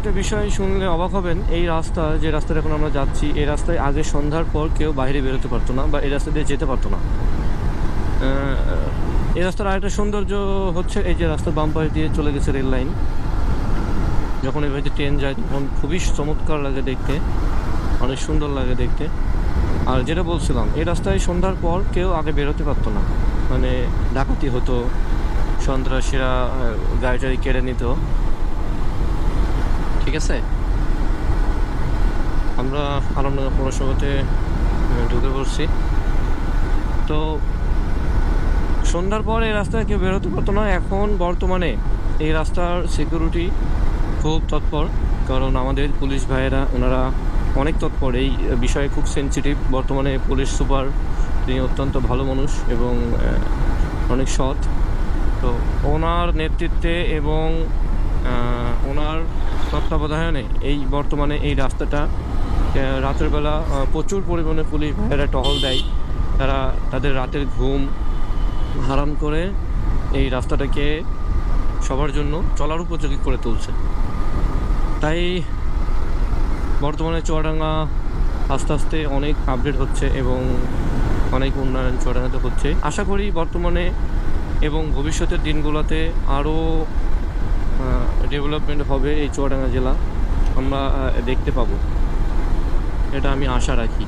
একটা বিষয় শুনলে অবাক হবেন, এই রাস্তা যে রাস্তাটা এখন আমরা যাচ্ছি, এই রাস্তায় আগে সন্ধ্যার পর কেউ বাইরে বেরোতে পারতো না বা এই রাস্তা দিয়ে যেতে পারতো না। এই রাস্তার আরেকটা সৌন্দর্য হচ্ছে এই যে রাস্তার বাম পাশ দিয়ে চলে গেছে রেল লাইন। যখন এভাবে ট্রেন যায় তখন খুবই চমৎকার লাগে দেখতে, অনেক সুন্দর লাগে দেখতে। আর যেটা বলছিলাম, এই রাস্তায় সন্ধ্যার পর কেউ আগে বেরোতে পারতো না, মানে ডাকাতি হতো, সন্ত্রাসীরা গাড়ি টাড়ি কেড়ে নিত। ঠিক আছে, আমরা আলমডাঙ্গা পৌরসভাতে ঢুকে পড়ছি। তো সন্ধ্যার পর এই রাস্তায় কেউ বেরোতে পারতো না। এখন বর্তমানে এই রাস্তার সিকিউরিটি খুব তৎপর, কারণ আমাদের পুলিশ ভাইয়েরা ওনারা অনেক তৎপর, এই বিষয়ে খুব সেনসিটিভ। বর্তমানে পুলিশ সুপার, তিনি অত্যন্ত ভালো মানুষ এবং অনেক সৎ। তো ওনার নেতৃত্বে এবং ওনার তত্ত্বাবধানে এই বর্তমানে এই রাস্তাটা রাতের বেলা প্রচুর পরিমাণে পুলিশ ভাইয়েরা টহল দেয়। তারা তাদের রাতের ঘুম হারাম করে এই রাস্তাটাকে সবার জন্য চলার উপযোগী করে তুলছে। তাই বর্তমানে চুয়াডাঙ্গা আস্তে আস্তে অনেক আপডেট হচ্ছে এবং অনেক উন্নয়ন চুয়াডাঙ্গাতে হচ্ছে। আশা করি বর্তমানে এবং ভবিষ্যতের দিনগুলোতে আরও ডেভেলপমেন্ট হবে এই চুয়াডাঙ্গা জেলা, আমরা দেখতে পাবো, এটা আমি আশা রাখি।